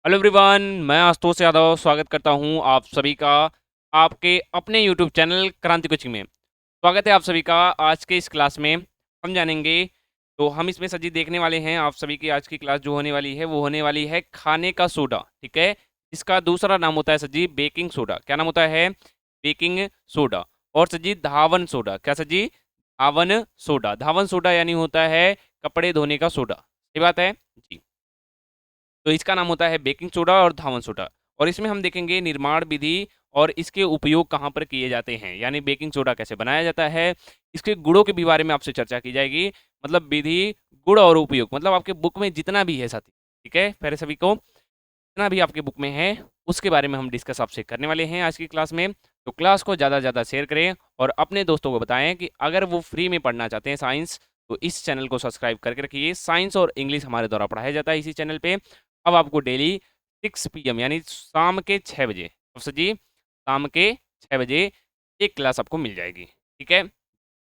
Hello everyone, मैं आशुतोष यादव स्वागत करता हूं आप सभी का आपके अपने यूट्यूब चैनल क्रांति कोचिंग में। स्वागत है आप सभी का। आज के इस क्लास में हम जानेंगे, तो हम इसमें सजी देखने वाले हैं। आप सभी की आज की क्लास जो होने वाली है वो होने वाली है खाने का सोडा। ठीक है, इसका दूसरा नाम होता है सजी बेकिंग सोडा। क्या नाम होता है? Baking soda. और सजी धावन सोडा। क्या सजी? धावन सोडा। धावन सोडा यानी होता है कपड़े धोने का सोडा। ये बात है जी। तो इसका नाम होता है बेकिंग सोडा और धावन सोडा। और इसमें हम देखेंगे निर्माण विधि और इसके उपयोग कहाँ पर किए जाते हैं, यानी बेकिंग सोडा कैसे बनाया जाता है, इसके गुणों के भी बारे में आपसे चर्चा की जाएगी। मतलब विधि, गुण और उपयोग, मतलब आपके बुक में जितना भी है साथी। ठीक है, पहले सभी को जितना भी आपके बुक में है उसके बारे में हम डिस्कस आपसे करने वाले हैं आज की क्लास में। तो क्लास को ज़्यादा से ज़्यादा शेयर करें और अपने दोस्तों को बताएं कि अगर वो फ्री में पढ़ना चाहते हैं साइंस, तो इस चैनल को सब्सक्राइब करके रखिए। साइंस और इंग्लिश हमारे द्वारा पढ़ाया जाता है इसी चैनल पे। अब आपको डेली 6 PM यानी शाम के 6 बजे, तो जी शाम के 6 बजे एक क्लास आपको मिल जाएगी। ठीक है,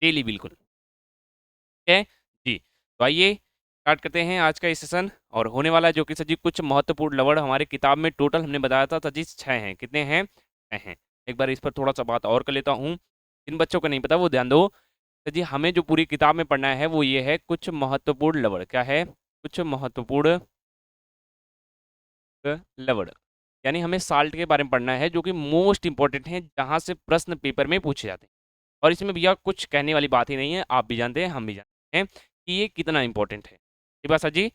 डेली बिल्कुल। ठीक है जी। तो आइए स्टार्ट करते हैं आज का ये सेशन। और होने वाला है जो कि सर जी कुछ महत्वपूर्ण लवड़ हमारे किताब में टोटल हमने बताया था सर जी 6 हैं। कितने हैं? 6 हैं। एक बार इस पर थोड़ा सा बात और कर लेता हूँ। जिन बच्चों को नहीं पता वो ध्यान दो। सर जी हमें जो पूरी किताब में पढ़ना है वो ये है कुछ महत्वपूर्ण लवड़। क्या है? कुछ महत्वपूर्ण लवड़। यानी हमें साल्ट के बारे में पढ़ना है जो कि मोस्ट इंपॉर्टेंट है, जहाँ से प्रश्न पेपर में पूछे जाते हैं। और इसमें भैया कुछ कहने वाली बात ही नहीं है, आप भी जानते हैं हम भी जानते हैं कि ये कितना इंपॉर्टेंट है। ठीक बात सर जी।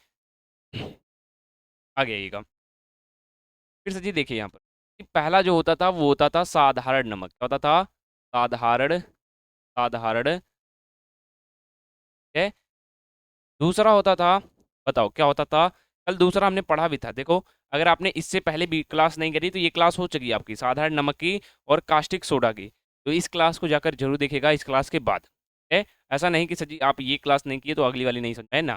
आगे आइएगा। फिर सर जी देखिए यहाँ पर कि पहला जो होता था वो होता था साधारण नमक। क्या होता था? साधारण। साधारण है। दूसरा होता था, बताओ क्या होता था? कल दूसरा हमने पढ़ा भी था, देखो। अगर आपने इससे पहले भी क्लास नहीं करी तो ये क्लास हो चुकी है आपकी साधारण नमक की और कास्टिक सोडा की। तो इस क्लास को जाकर जरूर देखिएगा इस क्लास के बाद। है, ऐसा नहीं कि सर जी आप ये क्लास नहीं किए तो अगली वाली नहीं समझ है ना।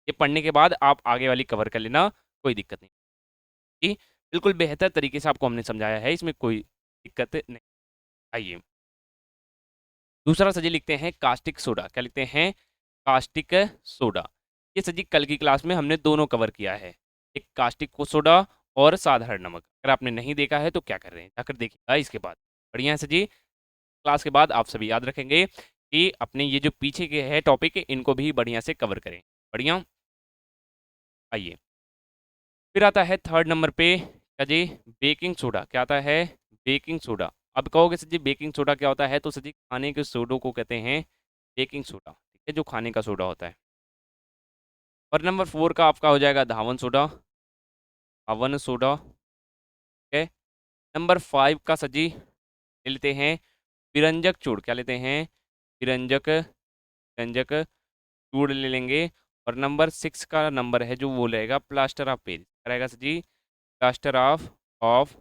ये पढ़ने के बाद आप आगे वाली कवर कर लेना, कोई दिक्कत नहीं। जी, बिल्कुल बेहतर तरीके से आपको हमने समझाया है, इसमें कोई दिक्कत नहीं। आइए दूसरा सजी लिखते हैं कास्टिक सोडा। क्या लिखते हैं? Caustic soda. ये सजी कल की क्लास में हमने दोनों कवर किया है, एक कास्टिक को सोडा और साधारण नमक। अगर आपने नहीं देखा है तो क्या कर रहे हैं, जाकर देखिएगा इसके बाद। बढ़िया है सजी। क्लास के बाद आप सभी याद रखेंगे कि अपने ये जो पीछे के है टॉपिक इनको भी बढ़िया से कवर करें। बढ़िया। आइए फिर आता है थर्ड नंबर पे क्या जी? Baking soda. क्या आता है? Baking soda. अब कहोगे सर जी बेकिंग सोडा क्या होता है, तो सर जी खाने के सोडों को कहते हैं बेकिंग सोडा। ठीक है, जो खाने का सोडा होता है। और नंबर 4 का आपका हो जाएगा धावन सोडा। धावन सोडा। ठीक है। नंबर 5 का सर जी ले लेते हैं विरंजक चूड़। क्या लेते हैं? विरंजक। विरंजक चूड़ ले लेंगे। और नंबर 6 का नंबर है जो वो रहेगा प्लास्टर ऑफ पेरिस। क्या रहेगा sir ji? Plaster of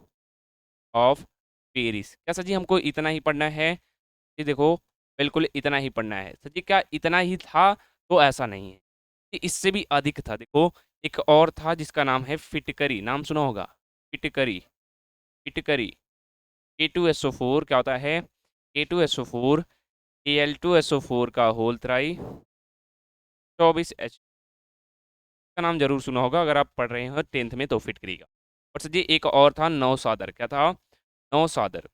Paris. क्या सर जी हमको इतना ही पढ़ना है? जी देखो, बिल्कुल इतना ही पढ़ना है सर जी। क्या इतना ही था? तो ऐसा नहीं है, ये इससे भी अधिक था। देखो, एक और था जिसका नाम है फिटकरी। नाम सुना होगा? फिटकरी। फिटकरी। K2SO4 क्या होता है? K2SO4 Al2SO4 का होल थ्राई 24H का नाम जरूर सुना होगा अगर आप पढ़ रहे हो 10th में तो फिटकरी का। और सर जी एक और था नौसादर। क्या था? नौसादर।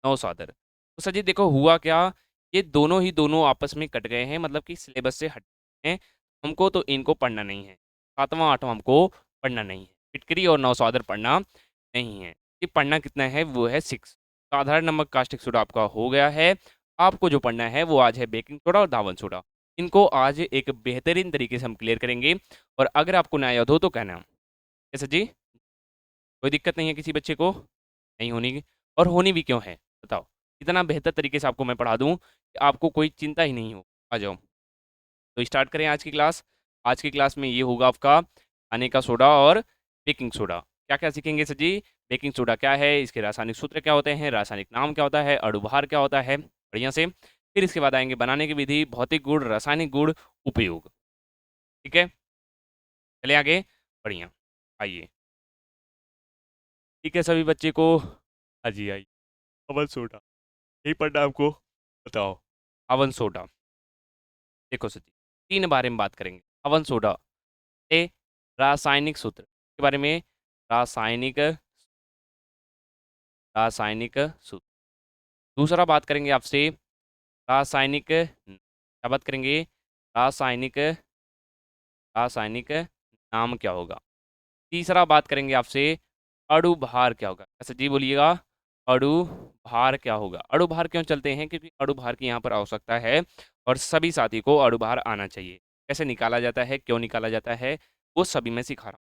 नौसादर। तो सर जी देखो हुआ क्या, ये दोनों ही दोनों आपस में कट गए हैं, मतलब कि सिलेबस से हट गए हैं। हमको तो इनको पढ़ना नहीं है, सातवां आठवां हमको पढ़ना नहीं है, फिटकरी और नौसादर पढ़ना नहीं है। ये पढ़ना कितना है वो है 6। साधारण नमक कास्टिक सोडा आपका हो गया है। आपको जो पढ़ना है वो आज है बेकिंग सोडा और धावन सोडा। इनको आज एक बेहतरीन तरीके से हम क्लियर करेंगे। और अगर आपको ना याद हो तो कहना। कैसे जी? कोई दिक्कत नहीं है किसी बच्चे को? नहीं होनी। और होनी भी क्यों है, बताओ। इतना बेहतर तरीके से आपको मैं पढ़ा दूं कि आपको कोई चिंता ही नहीं हो। आ जाओ, तो स्टार्ट करें आज की क्लास। आज की क्लास में ये होगा आपका खाने का सोडा और बेकिंग सोडा। क्या क्या सीखेंगे सर जी? बेकिंग सोडा क्या है, इसके रासायनिक सूत्र क्या होते हैं, रासायनिक नाम क्या होता है, अणुभार क्या होता है, बढ़िया से। फिर इसके बाद आएंगे बनाने की विधि, भौतिक गुण, रासायनिक गुण, उपयोग। ठीक है, चले आगे। बढ़िया। आइए, ठीक है सभी बच्चे को। हाँ जी आइए। अवन सोडा यही पढ़ना है आपको, बताओ। Oven soda. देखो सर जी, 3 बारे में बात करेंगे। अवन सोडा ए रासायनिक सूत्र। के बारे में, रासायनिक रासायनिक सूत्र। दूसरा बात करेंगे आपसे रासायनिक, क्या बात करेंगे, रासायनिक रासायनिक नाम क्या होगा। तीसरा बात करेंगे आपसे अणु भार क्या होगा। ऐसा जी बोलिएगा, अणु भार क्या होगा। अणु भार क्यों चलते हैं, क्योंकि अणु भार की यहाँ पर आवश्यकता है और सभी साथी को अणु भार आना चाहिए। कैसे निकाला जाता है, क्यों निकाला जाता है, वो सभी मैं सिखा रहा हूँ।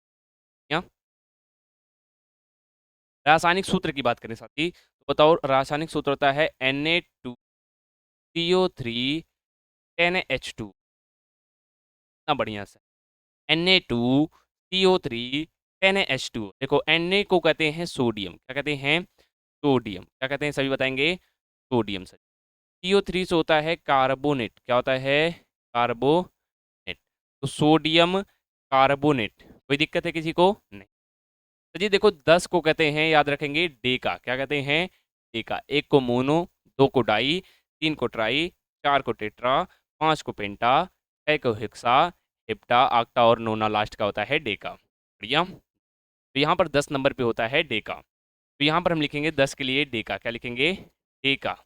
क्या रासायनिक सूत्र की बात करें साथी, तो बताओ रासायनिक सूत्र होता है Na2CO3 10H2। इतना बढ़िया से Na2CO3 10H2। देखो Na को कहते हैं सोडियम, क्या कहते हैं, सोडियम। क्या कहते हैं सभी बताएंगे, सोडियम सर। CO3 से होता है कार्बोनेट, क्या होता है, कार्बोनेट। तो सोडियम कार्बोनेट, कोई दिक्कत है किसी को, नहीं। तो जी देखो 10 को कहते हैं, याद रखेंगे, डेका। क्या कहते हैं, डेका। 1 को मोनो, 2 को डाई, 3 को ट्राई, 4 को टेट्रा, 5 को पेंटा, 6 को हेक्सा, हेप्टा, आक्टा और नोना लास्ट का होता है डेका। बढ़िया। तो यहाँ पर 10 नंबर पे होता है डेका। तो यहाँ पर हम लिखेंगे 10 के लिए डेका, क्या लिखेंगे, डेका।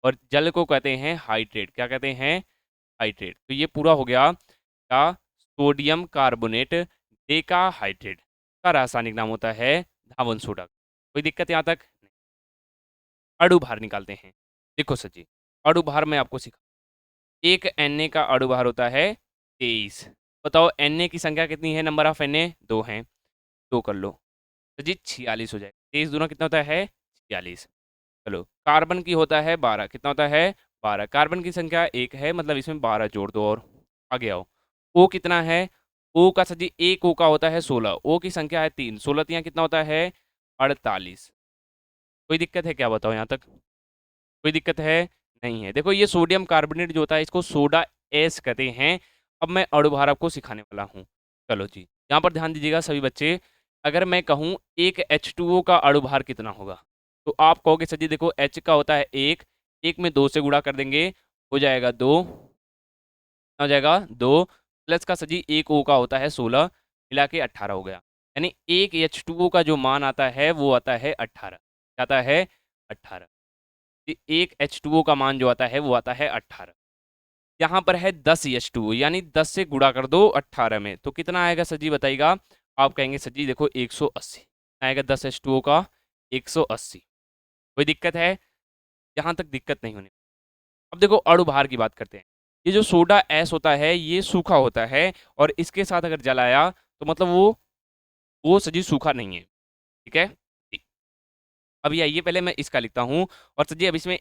और जल को कहते हैं हाइड्रेट, क्या कहते हैं, हाइड्रेट। तो ये पूरा हो गया का सोडियम कार्बोनेट डेका हाइड्रेट का रासायनिक नाम होता है धावन सोडा। कोई दिक्कत यहाँ तक नहीं। अणु भार निकालते हैं। देखो सर जी, अणु भार मैं आपको सिखा, एक Na का अणु भार होता है 23। बताओ Na की संख्या कितनी है, नंबर ऑफ Na 2 हैं, 2 कर लो तो जी 46 हो जाएगा। 23 दूना कितना होता है, 46। चलो कार्बन की होता है 12, कितना होता है, 12। कार्बन की संख्या 1 है, मतलब इसमें 12 जोड़ दो और आगे आओ। ओ कितना है, ओ का सजी एक ओ का होता है 16, ओ की संख्या है 3, 16 तियाँ कितना होता है, 48। कोई दिक्कत है क्या, बताओ यहाँ तक, कोई दिक्कत है, नहीं है। देखो ये सोडियम कार्बोनेट जो होता है इसको सोडा एस कहते हैं। अब मैं अणुभार आपको सिखाने वाला हूँ। चलो जी, यहाँ पर ध्यान दीजिएगा सभी बच्चे। अगर मैं कहूँ एक H2O का अणुभार कितना होगा, तो आप कहोगे सर जी देखो H का होता है 1, 1 में 2 से गुणा कर देंगे, हो जाएगा 2, हो जाएगा 2 प्लस का सजी एक O का होता है 16, मिला के 18 हो गया। यानी एक H2O का जो मान आता है वो आता है 18, क्या आता है, 18। एक H2O का मान जो आता है वो आता है 18। यहाँ पर है 10 H2O, यानी 10 से गुणा कर दो 18 में, तो कितना आएगा सर जी बताइएगा। आप कहेंगे सर जी देखो 180 आएगा 10 H2O का, 180। कोई दिक्कत है, यहाँ तक दिक्कत नहीं होनी। अब देखो अणुभार की बात करते हैं। ये जो सोडा एस होता है ये सूखा होता है, और इसके साथ अगर जलाया तो मतलब वो सजी सूखा नहीं है, ठीक है। अभी आइए पहले मैं इसका लिखता हूँ, और सर जी अब इसमें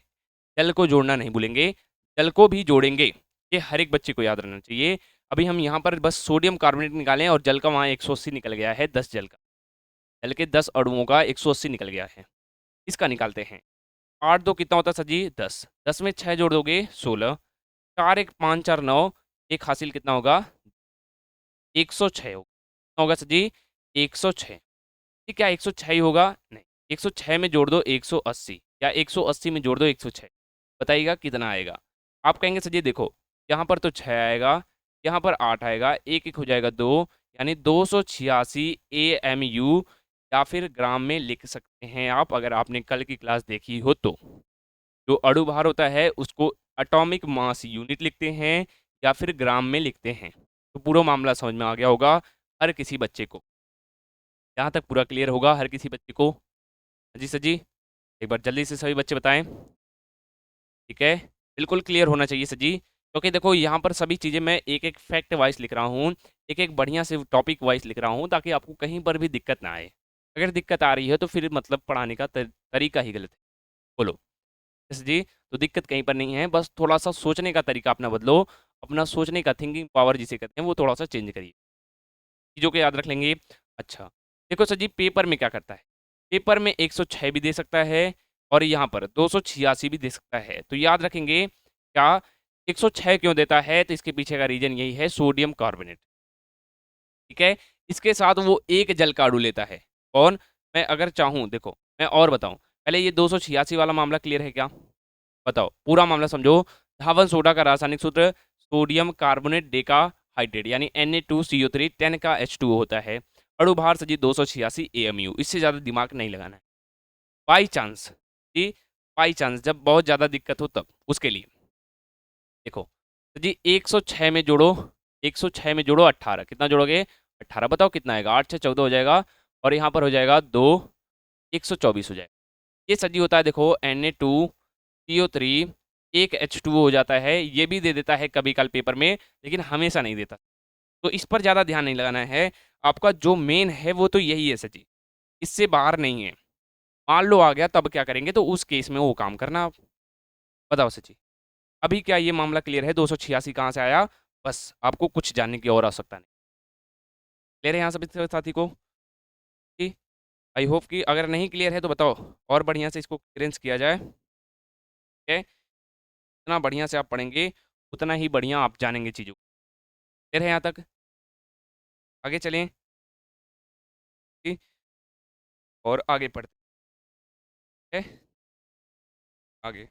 जल को जोड़ना नहीं भूलेंगे, जल को भी जोड़ेंगे, ये हर एक बच्चे को याद रहना चाहिए। अभी हम यहाँ पर बस सोडियम कार्बोनेट निकालें और जल का वहाँ 180 निकल गया है, 10 जल का, जल के 10 अणुओं का 180 निकल गया है। इसका निकालते हैं। 8 दो कितना होता है सर जी 10, 10 में 6 जोड़ दोगे 16, 4 1 5 4 9, एक हासिल कितना होगा 106 होगा, कितना होगा सर जी 106। ये क्या 106 ही होगा, नहीं, 106 में जोड़ दो 180, या 180 में जोड़ दो 106, बताइएगा कितना आएगा। आप कहेंगे सर जी देखो यहाँ पर तो 6 आएगा, यहाँ पर 8 आएगा, एक एक हो जाएगा 2, यानी 286 AMU, या फिर ग्राम में लिख सकते हैं आप, अगर आपने कल की क्लास देखी हो तो। जो अणु भार होता है उसको एटॉमिक मास यूनिट लिखते हैं या फिर ग्राम में लिखते हैं। तो पूरा मामला समझ में आ गया होगा हर किसी बच्चे को, यहाँ तक पूरा क्लियर होगा हर किसी बच्चे को। जी सर जी, एक बार जल्दी से सभी बच्चे बताएं, ठीक है, बिल्कुल क्लियर होना चाहिए सर जी। क्योंकि देखो यहाँ पर सभी चीज़ें मैं एक एक फैक्ट वाइज लिख रहा हूँ, एक एक बढ़िया से टॉपिक वाइज लिख रहा हूँ, ताकि आपको कहीं पर भी दिक्कत ना आए। अगर दिक्कत आ रही है तो फिर मतलब पढ़ाने का तरीका ही गलत है। बोलो यस जी, तो दिक्कत कहीं पर नहीं है, बस थोड़ा सा सोचने का तरीका अपना बदलो, अपना सोचने का थिंकिंग पावर जिसे कहते हैं वो थोड़ा सा चेंज करिए, चीज़ों को याद रख लेंगे। अच्छा देखो सर जी, पेपर में क्या करता है, पेपर में 106 भी दे सकता है और यहाँ पर 286 भी दे सकता है। तो याद रखेंगे क्या 106 क्यों देता है, तो इसके पीछे का रीजन यही है, सोडियम कार्बोनेट, ठीक है। इसके साथ वो एक जल का अणु लेता है, कौन, मैं अगर चाहूँ देखो मैं और बताऊँ, पहले ये 286 वाला मामला क्लियर है क्या, बताओ पूरा मामला समझो। धावन सोडा का रासायनिक सूत्र सोडियम कार्बोनेट डेका हाइड्रेट, यानी Na2CO3 10 का H2O होता है। अणु भार सर जी 286 AMU, इससे ज़्यादा दिमाग नहीं लगाना है। By chance ji, by chance जब बहुत ज़्यादा दिक्कत हो तब उसके लिए देखो सर जी 106 में जोड़ो, 106 में जोड़ो 18, कितना जोड़ोगे 18, बताओ कितना आएगा, 8 से 14 हो जाएगा और यहाँ पर हो जाएगा 2, 124 हो जाएगा। ये सर जी होता है देखो Na2CO3, एक H2O हो जाता है, ये भी दे देता है कभी कल पेपर में, लेकिन हमेशा नहीं देता। तो इस पर ज़्यादा ध्यान नहीं लगाना है, आपका जो मेन है वो तो यही है सर जी, इससे बाहर नहीं है। मान लो आ गया तब क्या करेंगे, तो उस केस में वो काम करना आप। बताओ सर जी, अभी क्या ये मामला क्लियर है 286 कहाँ से आया? बस आपको कुछ जानने की और आवश्यकता नहीं। क्लियर है यहाँ सभी साथी को? जी, आई होप कि अगर नहीं क्लियर है तो बताओ और बढ़िया से इसको क्लियरेंस किया जाए। ठीक है, जितना बढ़िया से आप पढ़ेंगे उतना ही बढ़िया आप जानेंगे चीज़ों को। क्लियर है यहाँ तक? आगे चलें जी, और आगे पढ़ते हैं। आगे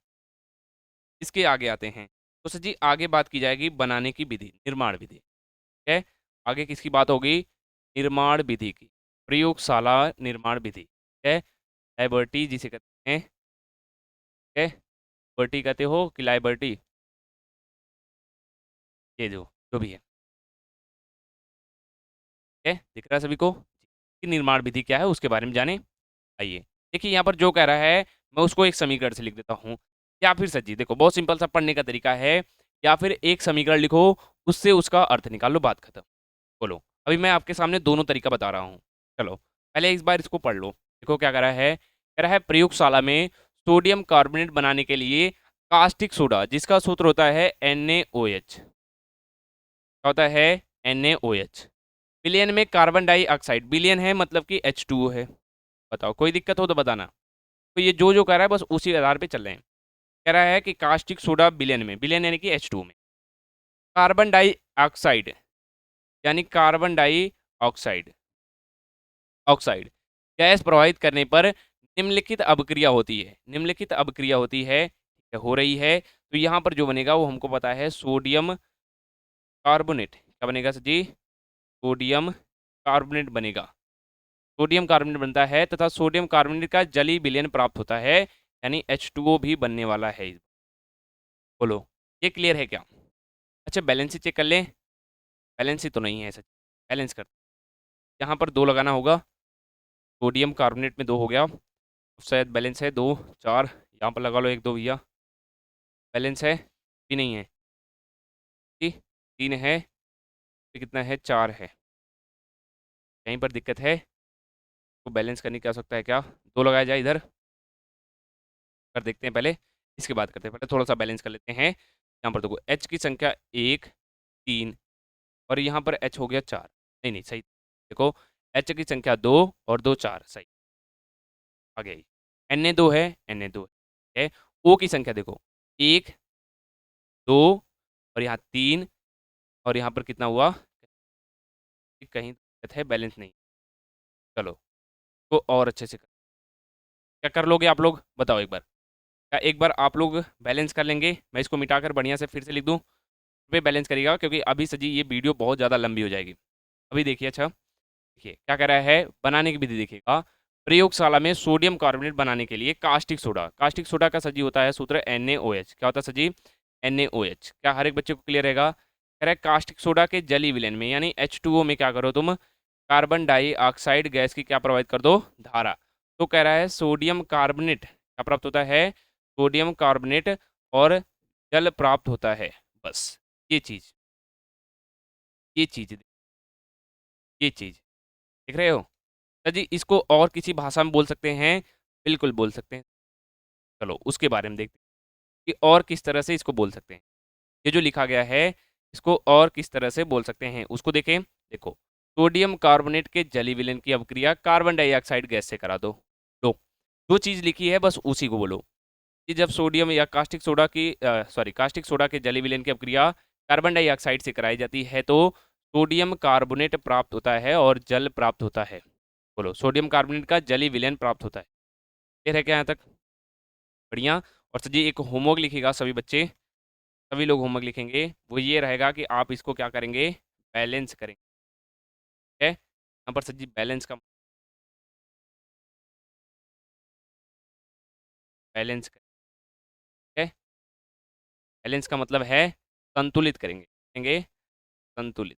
इसके आगे आते हैं, तो सर जी आगे बात की जाएगी बनाने की विधि, निर्माण विधि। ठीक है, आगे किसकी बात होगी? निर्माण विधि की, प्रयोगशाला निर्माण विधि। ठीक है, लाइबर्टी जिसे कहते हैं। ठीक है, बर्टी कहते हो कि लाइबर्टी, ये जो भी है। ठीक है, दिख रहा है सभी को कि निर्माण विधि क्या है, उसके बारे में जाने। आइए देखिए यहाँ पर जो कह रहा है, मैं उसको एक समीकरण से लिख देता हूँ, या फिर सर जी देखो बहुत सिंपल सा पढ़ने का तरीका है, या फिर एक समीकरण लिखो, उससे उसका अर्थ निकालो, बात खत्म। बोलो, अभी मैं आपके सामने दोनों तरीका बता रहा हूँ। चलो पहले एक बार इसको पढ़ लो, देखो क्या कह रहा है प्रयोगशाला में सोडियम कार्बोनेट बनाने के लिए कास्टिक सोडा, जिसका सूत्र होता है NaOH, क्या होता है NaOH, विलयन में कार्बन डाइऑक्साइड, विलयन है मतलब कि H2O है। बताओ कोई दिक्कत हो तो बताना। तो ये जो कह रहा है बस उसी आधार पे चल रहे हैं। कह रहा है कि कास्टिक सोडा विलयन में, विलयन यानी कि H2O में कार्बन डाइऑक्साइड, यानी कार्बन डाइऑक्साइड ऑक्साइड गैस प्रवाहित करने पर निम्नलिखित अभिक्रिया होती है, निम्नलिखित अभिक्रिया होती है, हो रही है। तो यहाँ पर जो बनेगा वो हमको पता है, सोडियम कार्बोनेट, क्या बनेगा सर जी? सोडियम कार्बोनेट बनेगा, सोडियम कार्बोनेट बनता है तथा सोडियम कार्बोनेट का जलीय विलयन प्राप्त होता है, यानी H2O भी बनने वाला है। बोलो ये क्लियर है क्या? अच्छा बैलेंस ही चेक कर लें, बैलेंस ही तो नहीं है सच, बैलेंस कर, यहाँ पर 2 लगाना होगा, सोडियम कार्बोनेट में 2 हो गया, शायद बैलेंस है 2, 4, यहाँ पर लगा लो 1 2 भैया, बैलेंस है कि नहीं है जी? 3 है, फिर कितना है 4 है, कहीं पर दिक्कत है तो बैलेंस करने की आवश्यकता है क्या? 2 लगाया जाए इधर, कर देखते हैं पहले, इसके बाद करते हैं, पहले थोड़ा सा बैलेंस कर लेते हैं। यहाँ पर देखो H की संख्या 1 3 और यहाँ पर H हो गया 4, नहीं नहीं सही, देखो H की संख्या 2 और 2 4, सही आ गया। Na2 है, Na2 है। O की संख्या देखो 1 2 और यहाँ 3 और यहाँ पर कितना हुआ, कहीं दिक्कत है, बैलेंस नहीं। चलो तो और अच्छे से क्या कर लोगे आप लोग, बताओ एक बार, क्या एक बार आप लोग बैलेंस कर लेंगे? मैं इसको मिटाकर बढ़िया से फिर से लिख दूँ, वे बैलेंस करिएगा क्योंकि अभी से जी ये वीडियो बहुत ज़्यादा लंबी हो जाएगी। अभी देखिए, अच्छा देखिए क्या कह रहा है, बनाने की विधि देखिएगा, प्रयोगशाला में सोडियम कार्बोनेट बनाने के लिए कास्टिक सोडा, कास्टिक सोडा का सजी होता है सूत्र NaOH, क्या होता है सजी? NaOH, क्या हर एक बच्चे को क्लियर रहेगा? कह रहा है कास्टिक सोडा के जलीय विलयन में यानी H2O में क्या करो तुम, कार्बन डाइऑक्साइड गैस की क्या प्रवाहित कर दो, धारा। तो कह रहा है सोडियम कार्बोनेट क्या प्राप्त होता है, सोडियम कार्बोनेट और जल प्राप्त होता है, बस ये चीज, ये चीज, ये चीज देख रहे हो सर जी? इसको और किसी भाषा में बोल सकते हैं, बिल्कुल बोल सकते हैं। चलो उसके बारे में देखते हैं कि और किस तरह से इसको बोल सकते हैं, ये जो लिखा गया है इसको और किस तरह से बोल सकते हैं उसको देखें। देखो सोडियम कार्बोनेट के जलीय विलयन की अभिक्रिया कार्बन डाइऑक्साइड गैस से करा दो, लो जो चीज़ लिखी है बस उसी को बोलो कि जब सोडियम या कास्टिक सोडा की कास्टिक सोडा के जलीय विलयन की अभिक्रिया कार्बन डाइऑक्साइड से कराई जाती है तो सोडियम कार्बोनेट प्राप्त होता है और जल प्राप्त होता है। बोलो सोडियम कार्बोनेट का जलीय विलयन प्राप्त होता है। क्लियर है क्या यहाँ तक? बढ़िया। और सर जी एक होमवर्क लिखिएगा सभी बच्चे, सभी लोग होमवर्क लिखेंगे, वो ये रहेगा कि आप इसको क्या करेंगे, बैलेंस करेंगे। ठीक है, यहाँ पर सर जी बैलेंस है। बैलेंस का मतलब है संतुलित करेंगे संतुलित,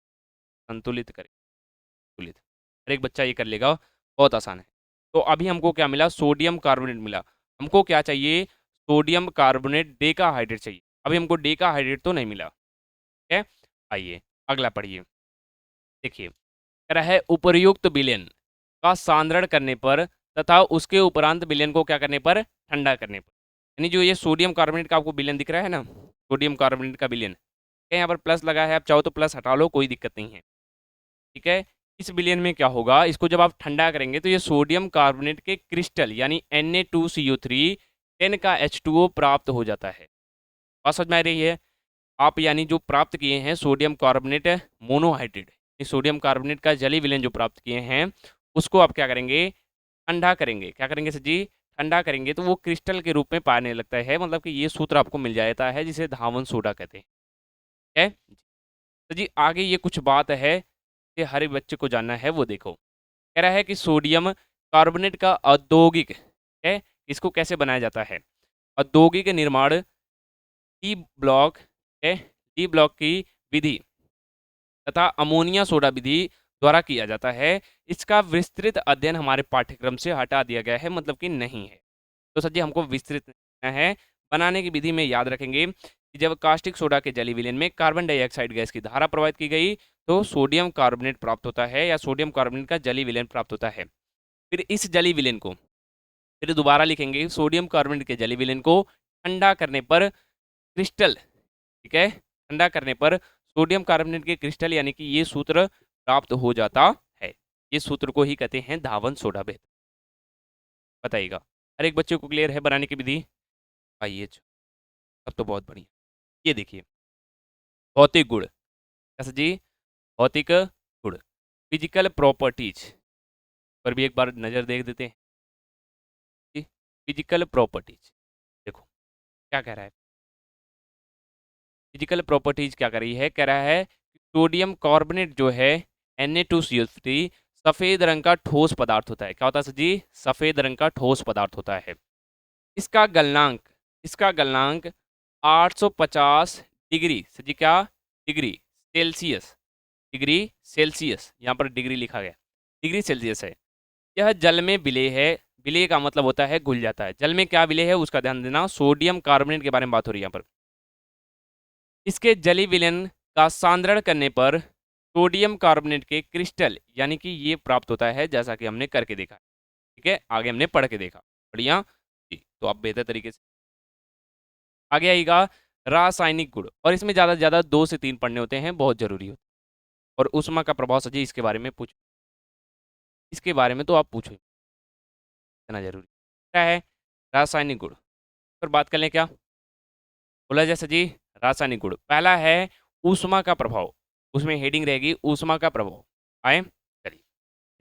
संतुलित करेंगे, संतुलित। हर एक बच्चा ये कर लेगा, बहुत आसान है। तो अभी हमको क्या मिला, सोडियम कार्बोनेट मिला। हमको क्या चाहिए, सोडियम कार्बोनेट डेकाहाइड्रेट चाहिए। अभी हमको डेकाहाइड्रेट तो नहीं मिला, ठीक है। आइए अगला पढ़िए। देखिए कह रहा है उपर्युक्त विलयन का सांद्रण करने पर तथा उसके उपरांत विलयन को क्या करने पर, ठंडा करने पर। यानी जो ये सोडियम कार्बोनेट का आपको विलयन दिख रहा है ना, सोडियम कार्बोनेट का विलयन, यहाँ पर प्लस लगा है, आप चाहो तो प्लस हटा लो, कोई दिक्कत नहीं है, ठीक है। इस विलयन में क्या होगा, इसको जब आप ठंडा करेंगे तो ये सोडियम कार्बोनेट के क्रिस्टल यानी Na2CO3 10 का H2O प्राप्त हो जाता है। बात समझ में आ रही है। आप यानी जो प्राप्त किए हैं सोडियम कार्बोनेट मोनोहाइड्रेट, इस सोडियम कार्बोनेट का जलीय विलयन जो प्राप्त किए हैं उसको आप क्या करेंगे, ठंडा करेंगे। क्या करेंगे सर जी, ठंडा करेंगे तो वो क्रिस्टल के रूप में पाने लगता है, मतलब कि ये सूत्र आपको मिल जाता है जिसे धावन सोडा कहते हैं, ठीक है। तो जी आगे ये कुछ बात है कि हर एक बच्चे को जानना है, वो देखो। कह रहा है कि सोडियम कार्बोनेट का औद्योगिक है, इसको कैसे बनाया जाता है। औद्योगिक निर्माण डी ब्लॉक है, डी ब्लॉक की विधि तथा अमोनिया सोडा विधि द्वारा किया जाता है। इसका विस्तृत अध्ययन हमारे पाठ्यक्रम से हटा दिया गया है, मतलब कि नहीं है। तो सर जी हमको विस्तृत करना है। बनाने की विधि में याद रखेंगे कि जब कास्टिक सोडा के जलीय विलयन में कार्बन डाइऑक्साइड गैस की धारा प्रवाहित की गई तो सोडियम कार्बोनेट प्राप्त होता है, या सोडियम कार्बोनेट का जलीय विलयन प्राप्त होता है। फिर इस जलीय विलयन को फिर दोबारा लिखेंगे, सोडियम कार्बोनेट के जलीय विलयन को ठंडा करने पर क्रिस्टल, ठीक है, ठंडा करने पर सोडियम कार्बोनेट के क्रिस्टल यानी कि ये सूत्र प्राप्त हो जाता है। ये सूत्र को ही कहते हैं धावन सोडा बेहतर। बताइएगा, हर एक बच्चे को क्लियर है बनाने की विधि। आइए अब तो बहुत बढ़िया। ये देखिए भौतिक गुण, कैसा जी, भौतिक गुण, फिजिकल प्रॉपर्टीज पर भी एक बार नजर देख देते हैं। फिजिकल प्रॉपर्टीज देखो क्या कह रहा है, फिजिकल प्रॉपर्टीज क्या कर रही है, कह रहा है सोडियम कार्बोनेट जो है Na2CO3 सफेद रंग का ठोस पदार्थ होता है। क्या होता है सर जी, सफेद रंग का ठोस पदार्थ होता है। इसका गलनांक, इसका गलनांक 850 डिग्री, सर जी क्या, डिग्री सेल्सियस, डिग्री सेल्सियस, यहाँ पर डिग्री लिखा गया, डिग्री सेल्सियस है। यह जल में विलेय है, विलेय का मतलब होता है घुल जाता है। जल में क्या विलेय है उसका ध्यान देना, सोडियम कार्बोनेट के बारे में बात हो रही है यहाँ पर। इसके जलीय विलयन का सांद्रण करने पर सोडियम कार्बोनेट के क्रिस्टल यानी कि ये प्राप्त होता है, जैसा कि हमने करके देखा, ठीक है, आगे हमने पढ़ के देखा, बढ़िया जी। तो आप बेहतर तरीके से आगे आएगा रासायनिक गुण, और इसमें ज़्यादा से ज़्यादा 2 से 3 पढ़ने होते हैं, बहुत जरूरी होता है। और ऊष्मा का प्रभाव सजी, इसके बारे में पूछ, इसके बारे में तो आप पूछो, इतना जरूरी क्या है, रासायनिक गुण पर बात कर लें क्या। बोला जैसे जी, रासायनिक गुण पहला है ऊष्मा का प्रभाव, उसमें हेडिंग रहेगी ऊष्मा का प्रभाव। आए चलिए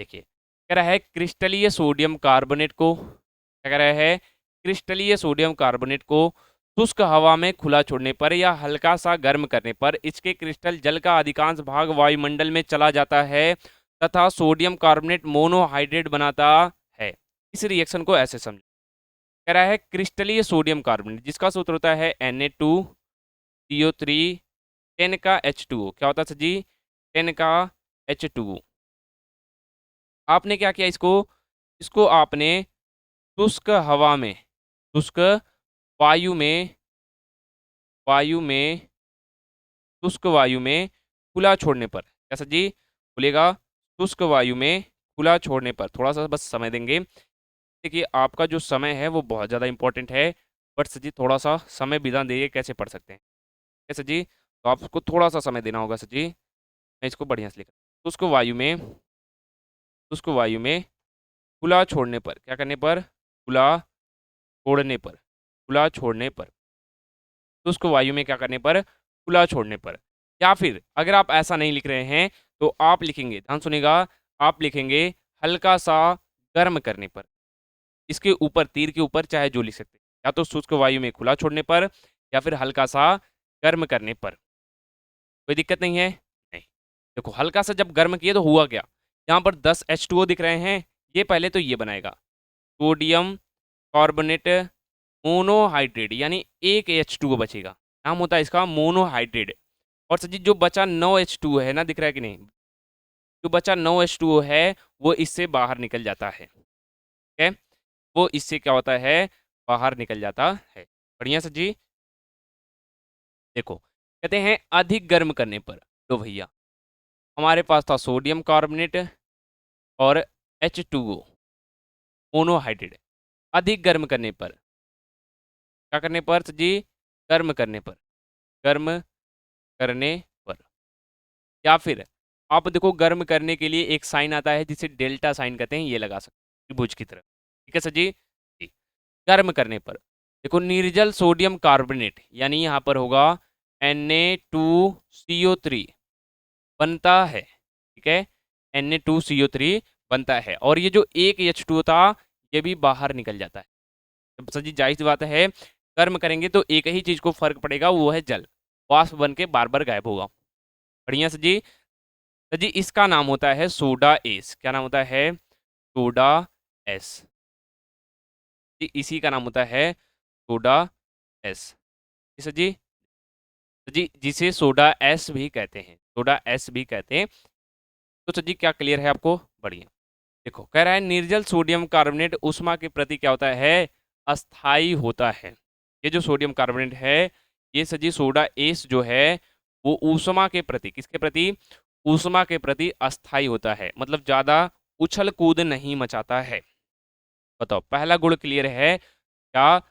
देखिए, कह रहा है क्रिस्टलीय सोडियम कार्बोनेट को, क्या कह रहा है, क्रिस्टलीय सोडियम कार्बोनेट को शुष्क हवा में खुला छोड़ने पर या हल्का सा गर्म करने पर इसके क्रिस्टल जल का अधिकांश भाग वायुमंडल में चला जाता है तथा सोडियम कार्बोनेट मोनोहाइड्रेट बनाता है। इस रिएक्शन को ऐसे समझो। कह रहा है क्रिस्टलीय सोडियम कार्बोनेट जिसका सूत्र होता है Na2CO3 10 का H2O, क्या होता है सर जी, 10 का H2O। आपने क्या किया, इसको इसको आपने शुष्क हवा में, शुष्क वायु में, वायु में, शुष्क वायु में खुला छोड़ने पर, क्या सर जी, खुलेगा, शुष्क वायु में खुला छोड़ने पर, थोड़ा सा बस समय देंगे। देखिए आपका जो समय है वो बहुत ज़्यादा इंपॉर्टेंट है, बट सर जी थोड़ा सा समय विधान देइए कैसे पढ़ सकते हैं, कैसे जी, तो आपको थोड़ा सा समय देना होगा सर जी। मैं इसको बढ़िया से लिखा, शुष्क वायु में, शुष्क वायु में खुला छोड़ने पर, क्या करने पर, खुला छोड़ने पर, खुला छोड़ने पर, शुष्क वायु में क्या करने पर, खुला छोड़ने पर। या फिर अगर आप ऐसा नहीं लिख रहे हैं तो आप लिखेंगे, ध्यान सुनेगा, आप लिखेंगे हल्का सा गर्म करने पर। इसके ऊपर तीर के ऊपर चाहे जो लिख सकते हैं, या तो शुष्क वायु में खुला छोड़ने पर या फिर हल्का सा गर्म करने पर, कोई दिक्कत नहीं है, नहीं। देखो हल्का सा जब गर्म किए तो हुआ क्या, यहाँ पर 10 H2O दिख रहे हैं, ये पहले तो ये बनाएगा सोडियम कार्बोनेट मोनोहाइड्रेट, यानी एक H2O बचेगा, नाम होता है इसका मोनोहाइड्रेट। और सर जी जो बचा 9H2O है ना, दिख रहा है कि नहीं, जो बचा 9H2O है वो इससे बाहर निकल जाता है, ठीक है, वो इससे क्या होता है, बाहर निकल जाता है। बढ़िया सर जी। देखो कहते हैं अधिक गर्म करने पर, तो भैया हमारे पास था सोडियम कार्बोनेट और H2O मोनोहाइड्रेट। अधिक गर्म करने पर, क्या करने पर सर जी, गर्म करने पर, गर्म करने पर, या फिर आप देखो गर्म करने के लिए एक साइन आता है जिसे डेल्टा साइन कहते हैं, ये लगा सकते हैं त्रिभुज की तरह, ठीक है सर जी। जी। गर्म करने पर देखो निर्जल सोडियम कार्बोनेट, यानी यहाँ पर होगा Na2CO3 बनता है, ठीक है, Na2CO3 बनता है, और ये जो एक H2O था ये भी बाहर निकल जाता है। तो सर जी जाहिर सी बात है, गर्म करेंगे तो एक ही चीज को फर्क पड़ेगा, वो है जल, वाष्प बन के बार बार गायब होगा। बढ़िया सर जी। सर जी इसका नाम होता है सोडा एस, क्या नाम होता है, सोडा एस, जी इसी का नाम होता है सोडा एस, सर जी। तो जी जिसे सोडा एस भी कहते हैं, सोडा एस भी कहते हैं। तो सर जी क्या क्लियर है आपको, बढ़िया। देखो कह रहा है निर्जल सोडियम कार्बोनेट ऊष्मा के प्रति क्या होता है, अस्थाई होता है। ये जो सोडियम कार्बोनेट है, ये सर जी सोडा एस जो है वो ऊष्मा के प्रति, किसके प्रति, ऊष्मा के प्रति अस्थाई होता है, मतलब ज्यादा उछल कूद नहीं मचाता है। बताओ पहला गुण क्लियर है क्या,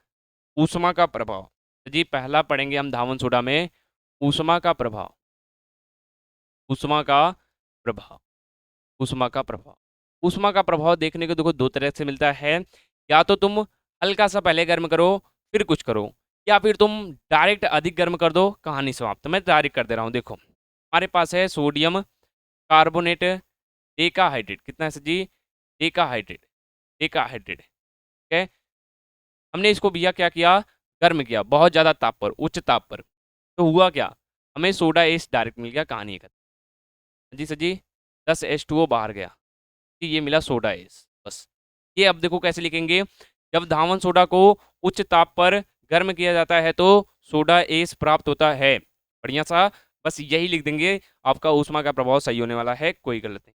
ऊष्मा का प्रभाव। तो जी पहला पढ़ेंगे हम धावन सोडा में, ऊष्मा का प्रभाव, ऊष्मा का प्रभाव, ऊष्मा का प्रभाव। ऊष्मा का प्रभाव देखने को देखो दो तरह से मिलता है, या तो तुम हल्का सा पहले गर्म करो फिर कुछ करो, या फिर तुम डायरेक्ट अधिक गर्म कर दो, कहानी समाप्त। मैं डायरेक्ट कर दे रहा हूँ। देखो हमारे पास है सोडियम कार्बोनेट डेकाहाइड्रेट, कितना है सर जी, डेकाहाइड्रेट, डेकाहाइड्रेट, ठीक है। हमने इसको भैया क्या किया, गर्म किया बहुत ज़्यादा ताप पर, उच्च ताप पर, तो हुआ क्या, हमें सोडा एस डायरेक्ट मिल गया, कहानी खत्म। जी सर जी 10H2O बाहर गया, कि ये मिला सोडा एस, बस। ये अब देखो कैसे लिखेंगे, जब धावन सोडा को उच्च ताप पर गर्म किया जाता है तो सोडा एस प्राप्त होता है। बढ़िया सा, बस यही लिख देंगे, आपका ऊष्मा का प्रभाव सही होने वाला है, कोई गलत नहीं।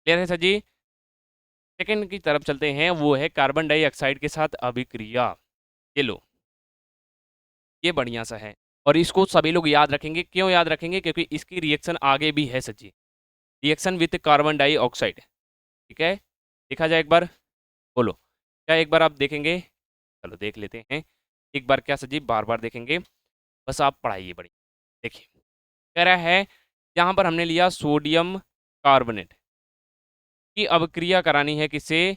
क्लियर है सर जी। सेकंड की तरफ चलते हैं, वो है कार्बन डाइऑक्साइड के साथ अभिक्रिया। ये लो, ये बढ़िया सा है, और इसको सभी लोग याद रखेंगे। क्यों याद रखेंगे, क्योंकि इसकी रिएक्शन आगे भी है sir ji, reaction with carbon dioxide, ठीक है। देखा जाए एक बार, बोलो क्या एक बार आप देखेंगे, चलो देख लेते हैं एक बार, क्या सर जी बार बार देखेंगे, बस आप पढ़ाइए बड़ी। देखिए कह रहा है यहाँ पर हमने लिया सोडियम कार्बोनेट की अभिक्रिया करानी है, किससे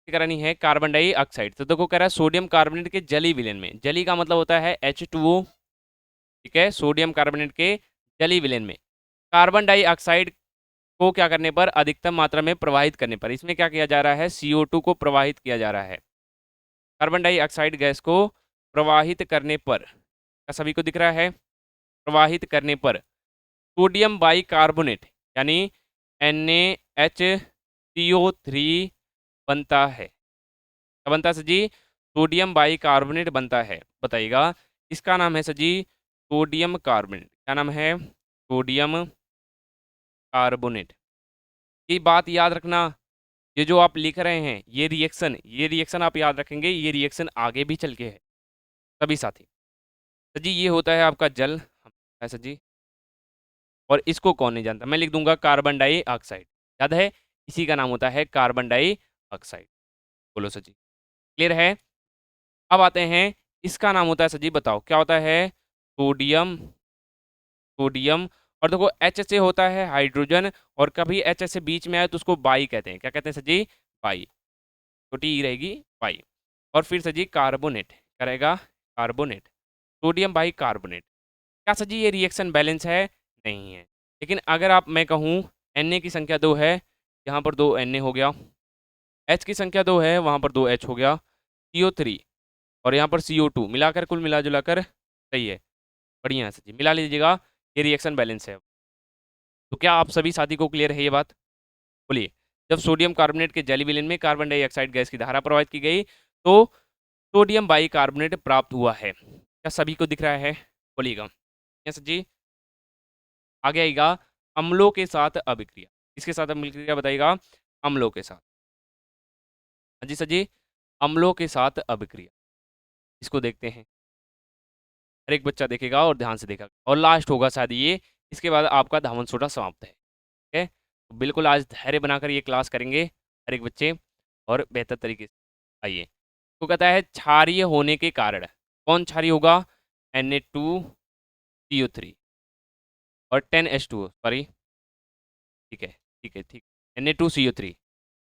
करानी है, कार्बन डाइऑक्साइड। तो देखो कह रहा है सोडियम कार्बोनेट के जली विलयन में, जली का मतलब होता है H2O, ठीक है, सोडियम कार्बोनेट के जली विलयन में कार्बन डाइऑक्साइड को क्या करने पर, अधिकतम मात्रा में प्रवाहित करने पर, इसमें क्या किया जा रहा है, CO2 को प्रवाहित किया जा रहा है। कार्बन डाइऑक्साइड गैस को प्रवाहित करने पर, क्या सभी को दिख रहा है, प्रवाहित करने पर सोडियम बाइकार्बोनेट यानी NaHCO3 बनता है। क्या बनता है सर जी, सोडियम बाइकार्बोनेट बनता है। बताइएगा, इसका नाम है सर जी सोडियम कार्बोनेट, क्या नाम है, सोडियम कार्बोनेट। ये बात याद रखना, ये जो आप लिख रहे हैं ये रिएक्शन आप याद रखेंगे, ये रिएक्शन आगे भी चल के है सभी साथी। सर जी ये होता है आपका जल, है सर जी, और इसको कौन नहीं जानता, मैं लिख दूंगा कार्बन डाइऑक्साइड, याद है, इसी का नाम होता है कार्बन डाइऑक्साइड। बोलो सर जी क्लियर है। अब आते हैं, इसका नाम होता है सर जी, बताओ क्या होता है, सोडियम, सोडियम, और देखो H से होता है हाइड्रोजन, और कभी H से बीच में आए तो उसको बाई कहते हैं, क्या कहते हैं सर जी, बाई, छोटी ई रहेगी बाई। और फिर सर जी कार्बोनेट, क्या रहेगा, कार्बोनेट, सोडियम बाई कार्बोनेट। क्या सर जी ये रिएक्शन बैलेंस है, नहीं है, लेकिन अगर आप, मैं कहूँ Na की संख्या 2 है, यहाँ पर 2 Na हो गया, H की संख्या 2 है, वहाँ पर 2 H हो गया, CO3 और यहाँ पर CO2 मिलाकर, कुल मिला जुलाकर सही है। बढ़िया है सर जी, मिला लीजिएगा, ये रिएक्शन बैलेंस है। तो क्या आप सभी साथी को क्लियर है ये बात। बोलिए। जब सोडियम कार्बोनेट के जेली विलेन में कार्बन डाइऑक्साइड गैस की धारा प्रवाहित की गई तो सोडियम बाइकार्बोनेट प्राप्त हुआ है। क्या सभी को दिख रहा है? बोलिएगा। यस जी। आगे आएगा अम्लों के साथ अभिक्रिया। किसके साथ अभिक्रिया बताइएगा? अम्लों के साथ। हाँ जी सर जी। अम्लों के साथ अभिक्रिया, इसको देखते हैं। हर एक बच्चा देखेगा और ध्यान से देखेगा, और लास्ट होगा शायद ये। इसके बाद आपका धावन सोडा समाप्त है। ठीक है, तो बिल्कुल आज धैर्य बनाकर ये क्लास करेंगे हर एक बच्चे, और बेहतर तरीके से। आइए, तो कहता है क्षारीय होने के कारण। कौन क्षारीय होगा? Na2CO3 और 10H2O, सॉरी। ठीक है, ठीक है, ठीक। Na2CO3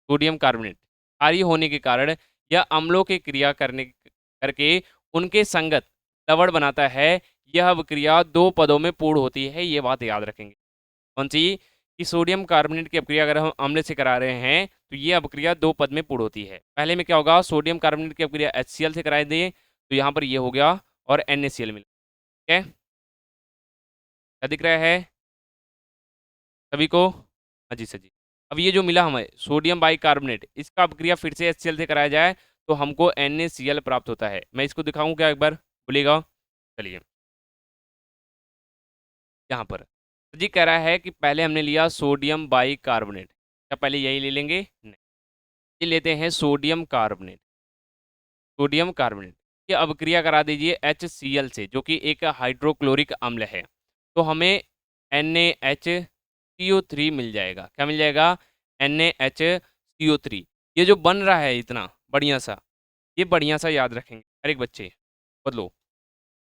सोडियम कार्बोनेट क्षारीय होने के कारण यह अम्लों के क्रिया करके उनके संगत लवण बनाता है। यह अभिक्रिया दो पदों में पूर्ण होती है, ये बात याद रखेंगे। कौन सी? कि सोडियम कार्बोनेट की अभिक्रिया अगर हम अम्ल से करा रहे हैं तो ये अभिक्रिया दो पद में पूर्ण होती है। पहले में क्या होगा? सोडियम कार्बोनेट की अभिक्रिया HCl से कराई दें तो यहाँ पर ये हो गया और NaCl मिला। ठीक है, क्या दिख रहा है सभी को? हाँ जी सर जी। अब ये जो मिला हमें सोडियम बाइकार्बोनेट, इसका अभिक्रिया फिर से HCl से कराया जाए तो हमको NaCl प्राप्त होता है। मैं इसको दिखाऊं क्या एक बार? बोलिएगा। चलिए, यहाँ पर तो जी कह रहा है कि पहले हमने लिया सोडियम बाइकार्बोनेट। क्या पहले यही ले लेंगे? नहीं, ये लेते हैं सोडियम कार्बोनेट। सोडियम कार्बोनेट की अभिक्रिया करा दीजिए HCl से, जो कि एक हाइड्रोक्लोरिक अम्ल है। तो हमें NaHCO3 मिल जाएगा। क्या मिल जाएगा? NaHCO3। ये जो बन रहा है इतना बढ़िया सा, ये बढ़िया सा याद रखेंगे हर एक बच्चे। बदलो,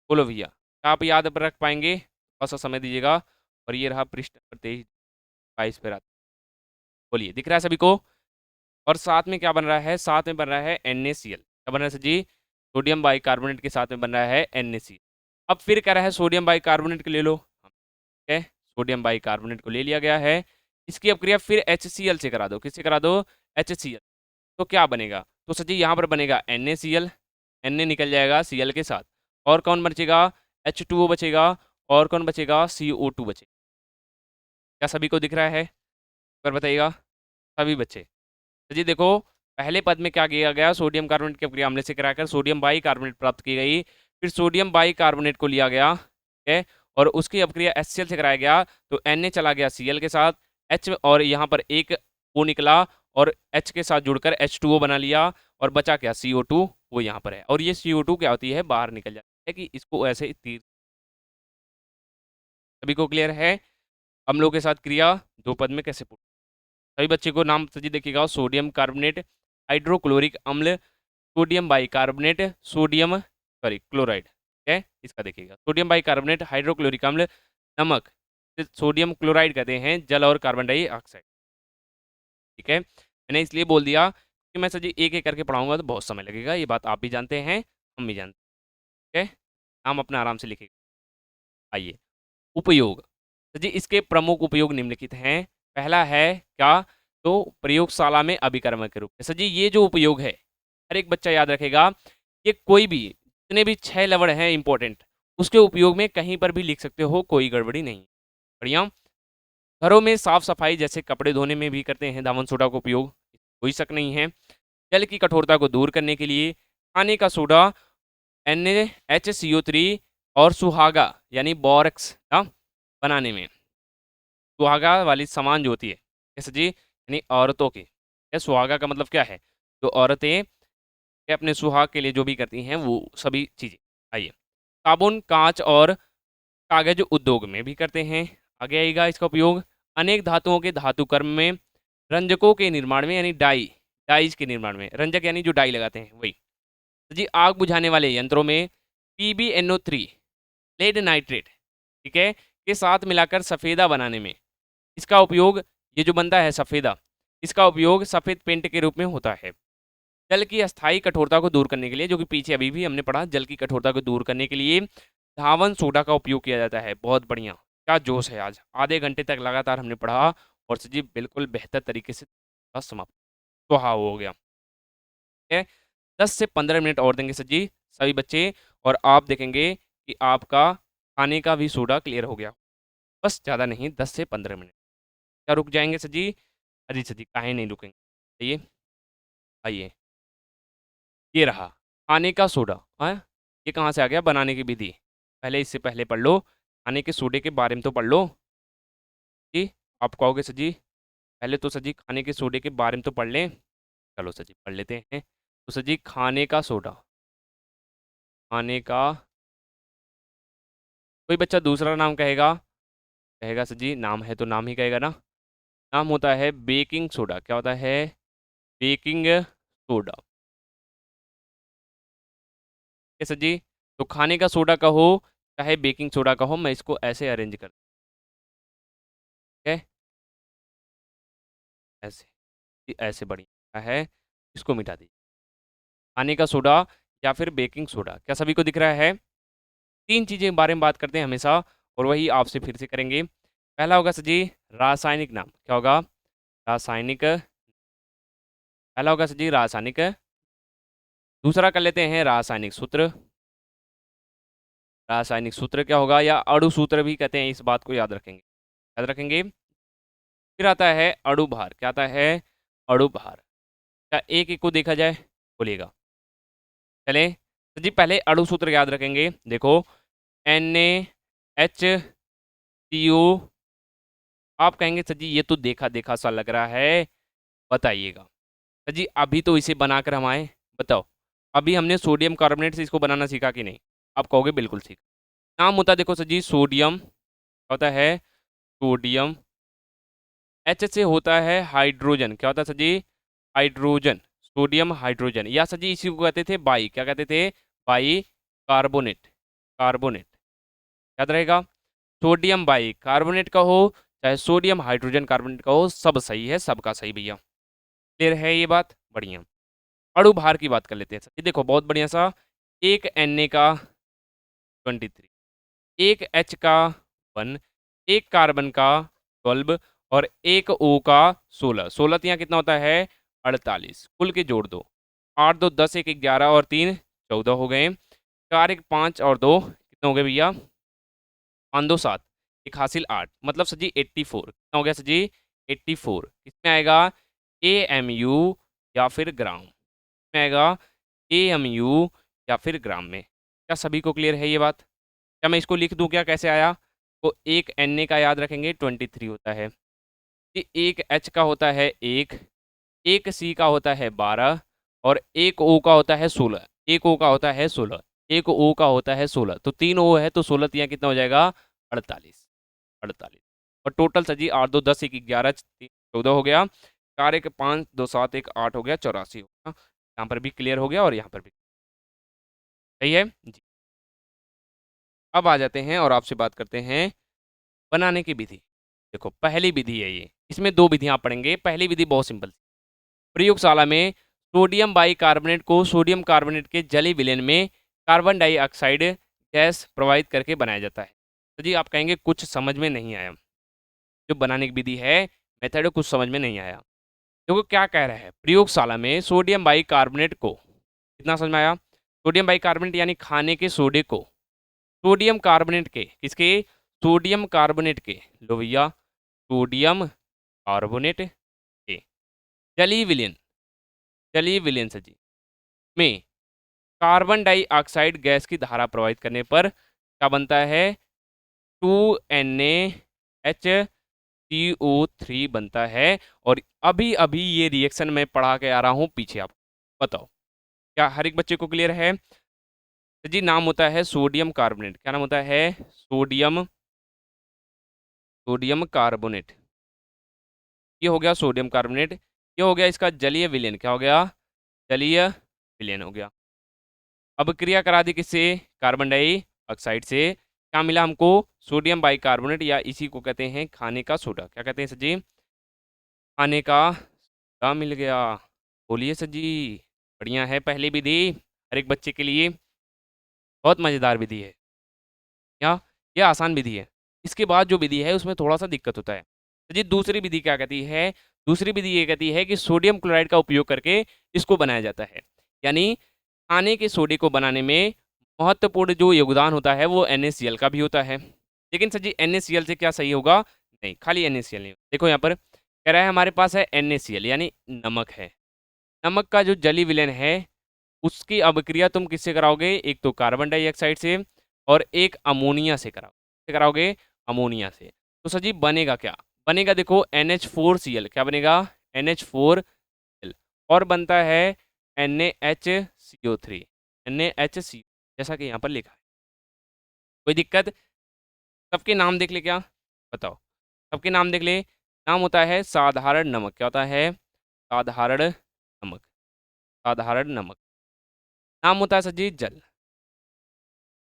बोलो भैया, क्या आप याद रख पाएंगे? थोड़ा सा समय दीजिएगा। और ये रहा पृष्ठ नंबर 23-22 पर आता। बोलिए, दिख रहा है सभी को? और साथ में क्या बन रहा है? साथ में बन रहा है NaCl। क्या बन रहा है सर जी? सोडियम बाइकार्बोनेट के साथ में बन रहा है NaCl। अब फिर कह रहा है सोडियम बाइकार्बोनेट को ले लो। ठीक है, सोडियम बाइकार्बोनेट को ले लिया गया है। इसकी अपक्रिया फिर HCl से करा दो। किससे करा दो? HCl। तो क्या बनेगा? तो सर जी यहाँ पर बनेगा NaCl, Na निकल जाएगा Cl के साथ। और कौन बचेगा? H2O बचेगा। और कौन बचेगा? CO2 बचेगा। क्या सभी को दिख रहा है? पर बताइएगा सभी बच्चे। तो जी देखो, पहले पद में क्या किया गया? सोडियम कार्बोनेट की अभिक्रिया अम्ल से कराकर सोडियम बाइकार्बोनेट प्राप्त की गई। फिर सोडियम बाइकार्बोनेट को लिया गया, ठीक है, और उसकी अभिक्रिया HCl से कराया गया तो Na चला गया Cl के साथ, H और यहाँ पर एक O निकला और H के साथ जुड़कर H2O बना लिया, और बचा क्या? CO2, वो यहाँ पर है। और ये CO2 क्या होती है? बाहर निकल जाती है, कि इसको ऐसे तीर। सभी को क्लियर है? अम्लों के साथ क्रिया दो पद में कैसे? सभी बच्चे को नाम सजी देखिएगा। सोडियम कार्बोनेट, हाइड्रोक्लोरिक अम्ल, sodium bicarbonate, sodium sorry chloride. ठीक है, इसका देखिएगा। सोडियम बाइकार्बोनेट, हाइड्रोक्लोरिक अम्ल, नमक, सोडियम क्लोराइड कहते हैं, जल और कार्बन डाइऑक्साइड। ठीक है, मैंने इसलिए बोल दिया कि मैं सर जी एक एक करके पढ़ाऊंगा तो बहुत समय लगेगा। ये बात आप भी जानते हैं, हम भी जानते हैं। ठीक है, नाम अपना आराम से लिखिएगा। आइए, उपयोग। तो जी इसके प्रमुख उपयोग निम्नलिखित हैं। पहला है क्या? तो प्रयोगशाला में अभिकर्मक के रूप में। सर जी ये जो उपयोग है, हर एक बच्चा याद रखेगा, ये कोई भी जितने भी 6 लवण हैं इंपॉर्टेंट, उसके उपयोग में कहीं पर भी लिख सकते हो, कोई गड़बड़ी नहीं। बढ़िया। घरों में साफ सफाई जैसे कपड़े धोने में भी करते हैं दावन सोडा का उपयोग, कोई शक नहीं है। जल की कठोरता को दूर करने के लिए खाने का सोडा NaHCO3 और सुहागा यानी बोरक्स का बनाने में। सुहागा वाली सामान जो होती है, जैसे जी यानी औरतों की, या सुहागा का मतलब क्या है? जो औरतें ये अपने सुहाग के लिए जो भी करती हैं वो सभी चीज़ें। आइए, साबुन, कांच और कागज उद्योग में भी करते हैं। आगे आएगा इसका उपयोग अनेक धातुओं के धातु कर्म में, रंजकों के निर्माण में यानी डाइज के निर्माण में। रंजक यानी जो डाई लगाते हैं वही। तो जी आग बुझाने वाले यंत्रों में PbNO3 लेड नाइट्रेट, ठीक है, के साथ मिलाकर सफ़ेदा बनाने में इसका उपयोग, ये जो बनता है सफ़ेदा, इसका उपयोग सफ़ेद पेंट के रूप में होता है। जल की अस्थायी कठोरता को दूर करने के लिए, जो कि पीछे अभी भी हमने पढ़ा, जल की कठोरता को दूर करने के लिए धावन सोडा का उपयोग किया जाता है। बहुत बढ़िया, क्या जोश है आज। आधे घंटे तक लगातार हमने पढ़ा और सर जी बिल्कुल बेहतर तरीके से समाप्त तो हाँ हो गया। ठीक है, 10 से 15 मिनट और देंगे सर जी सभी बच्चे, और आप देखेंगे कि आपका खाने का भी सोडा क्लियर हो गया। बस ज़्यादा नहीं, 10 से 15 मिनट। क्या रुक जाएंगे सर जी? अरे सर जी काहे नहीं रुकेंगे, आइए आइए, ये रहा खाने का सोडा। हाँ, ये कहाँ से आ गया? बनाने की विधि। पहले इससे पहले पढ़ लो, खाने के सोडे के बारे में तो पढ़ लो जी। आप कहोगे सर जी पहले तो सर जी खाने के सोडे के बारे में तो पढ़ लें। चलो सर जी पढ़ लेते हैं। तो सर जी खाने का सोडा, खाने का, कोई बच्चा दूसरा नाम कहेगा? कहेगा सर जी नाम है तो नाम ही कहेगा ना। नाम होता है बेकिंग सोडा। क्या होता है? Baking soda. है सर जी। तो खाने का सोडा कहो चाहे बेकिंग सोडा कहो, मैं इसको ऐसे अरेंज कर, ठीक है, ऐसे, ये ऐसे बढ़िया है। इसको मिटा दीजिए। खाने का सोडा या फिर बेकिंग सोडा, क्या सभी को दिख रहा है? तीन चीज़ें के बारे में बात करते हैं हमेशा, और वही आपसे फिर से करेंगे। पहला होगा सर जी रासायनिक नाम। क्या होगा? रासायनिक। पहला होगा सर जी रासायनिक। दूसरा कर लेते हैं रासायनिक सूत्र। रासायनिक सूत्र क्या होगा, या अणु सूत्र भी कहते हैं, इस बात को याद रखेंगे, याद रखेंगे। फिर आता है अणु भार। क्या आता है? अणु भार। क्या एक एक को देखा जाए? बोलिएगा। चले तो जी पहले अणु सूत्र याद रखेंगे। देखो NaHCO। आप कहेंगे सर जी ये तो देखा देखा सा लग रहा है, बताइएगा। सर जी अभी तो इसे बनाकर हम आए, बताओ अभी हमने सोडियम कार्बोनेट से इसको बनाना सीखा कि नहीं? आप कहोगे बिल्कुल सीखा। नाम होता है देखो सर जी सोडियम, होता है सोडियम। H से होता है हाइड्रोजन। क्या होता है सर जी? हाइड्रोजन। सोडियम हाइड्रोजन, या सर जी इसी को कहते थे बाई, क्या कहते थे? By carbonate. कार्बोनेट याद रहेगा। सोडियम बाई कार्बोनेट का हो चाहे सोडियम हाइड्रोजन कार्बोनेट का हो, सब सही है, सबका सही भैया। क्लियर है ये बात? बढ़िया। अणु भार की बात कर लेते हैं सर। ये देखो बहुत बढ़िया सा, एक Na का 23, एक H का 1, एक कार्बन का 12 और एक O का 16। 16 यहाँ कितना होता है? 48। कुल के जोड़ दो, 8 2 10, 1 11 और 3 14 हो गए। 4 1 5 और 2 कितने हो गए भैया? 5 2 7, एक हासिल 8, मतलब सर जी 84। कितना हो गया सर जी? 84। किसमें आएगा? AMU या फिर ग्राम में आएगा। AMU या फिर ग्राम में। क्या सभी को क्लियर है ये बात? क्या मैं इसको लिख दूं क्या, कैसे आया? तो एक Na का याद रखेंगे 23 होता है, ये एक H का होता है 1, एक C का होता है 12 और एक O का होता है 16। एक O का होता है 16, एक O का होता है 16, तो 3 O है तो 16 तिया कितना हो जाएगा? 48। 48 और टोटल सर जी 8 2 10 1 11 3 14 हो गया। 4 1 5 2 7 1 8 हो गया, 84 हो गया। यहाँ पर भी क्लियर हो गया और यहाँ पर भी सही है जी। अब आ जाते हैं और आपसे बात करते हैं बनाने की विधि। देखो पहली विधि है ये, इसमें दो विधियां आप पढ़ेंगे। पहली विधि बहुत सिंपल, प्रयोगशाला में सोडियम बाइकार्बोनेट को सोडियम कार्बोनेट के जलीय विलयन में कार्बन डाइऑक्साइड गैस प्रवाहित करके बनाया जाता है। तो जी आप कहेंगे कुछ समझ में नहीं आया, जो बनाने की विधि है, मेथड कुछ समझ में नहीं आया। देखो क्या कह रहा है, प्रयोगशाला में सोडियम बाइकार्बोनेट को, कितना समझ में आया? सोडियम बाइकार्बोनेट यानी खाने के सोडे को सोडियम कार्बोनेट के, किसके? सोडियम कार्बोनेट के, लो भैया, सोडियम कार्बोनेट के जलीय विलयन, जलीय विलयन से जी में कार्बन डाइऑक्साइड गैस की धारा प्रवाहित करने पर क्या बनता है? 2NaHCO3 बनता है। और अभी अभी ये रिएक्शन मैं पढ़ा के आ रहा हूँ पीछे, आप बताओ क्या हर एक बच्चे को क्लियर है? तो जी नाम होता है सोडियम कार्बोनेट। क्या नाम होता है? Sodium, sodium carbonate. ये हो गया सोडियम कार्बोनेट। ये हो गया इसका जलीय विलयन। क्या हो गया? जलीय विलयन हो गया। अब क्रिया करा दी किससे? कार्बन डाइऑक्साइड से। क्या मिला हमको? सोडियम बाइकार्बोनेट, या इसी को कहते हैं खाने का सोडा। क्या कहते हैं सर जी? खाने का सोडा मिल गया। बोलिए सर जी। बढ़िया है पहली विधि, हर एक बच्चे के लिए बहुत मज़ेदार विधि है। क्या? ये आसान विधि है। इसके बाद जो विधि है उसमें थोड़ा सा दिक्कत होता है। तो जी दूसरी विधि क्या कहती है? दूसरी विधि ये कहती है कि सोडियम क्लोराइड का उपयोग करके इसको बनाया जाता है। यानी खाने के सोडे को बनाने में महत्वपूर्ण जो योगदान होता है वो NaCl का भी होता है। लेकिन सर जी NaCl से क्या सही होगा? नहीं, खाली NaCl नहीं। देखो यहाँ पर कह रहा है हमारे पास है NaCl यानी नमक है। नमक का जो जली विलेन है उसकी अभिक्रिया तुम किससे कराओगे? एक तो कार्बन डाइऑक्साइड से और एक अमोनिया से कराओगे अमोनिया से। तो सर जी बनेगा क्या? बनेगा देखो NH4Cl। क्या बनेगा? NH4Cl। और बनता है NaHCO3। NaHCO जैसा कि यहाँ पर लिखा है। कोई दिक्कत? सबके नाम देख ले क्या? बताओ। सबके नाम देख ले। नाम होता है साधारण नमक। क्या होता है? साधारण नमक। साधारण नमक। नाम होता है सर जी जल।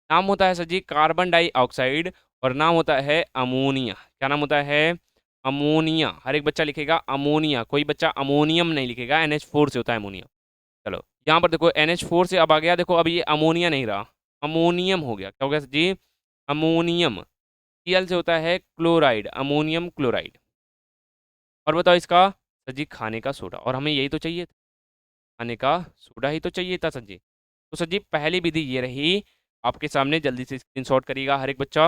नाम होता है सर जी कार्बन डाइऑक्साइड। और नाम होता है अमोनिया। क्या नाम होता है? अमोनिया। हर एक बच्चा लिखेगा अमोनिया, कोई बच्चा अमोनियम नहीं लिखेगा। NH4 से होता है अमोनिया। चलो यहाँ पर देखो NH4 से अब आ गया, देखो अब ये अमोनिया नहीं रहा, अमोनियम हो गया। क्या हो गया सर जी? अमोनियम। Cl से होता है क्लोराइड, अमोनियम क्लोराइड। और बताओ इसका? सर जी खाने का सोडा। और हमें यही तो चाहिए था, खाने का सोडा ही तो चाहिए था सर जी। तो सर जी पहली विधि ये रही आपके सामने, जल्दी से स्क्रीनशॉट करिएगा हर एक बच्चा।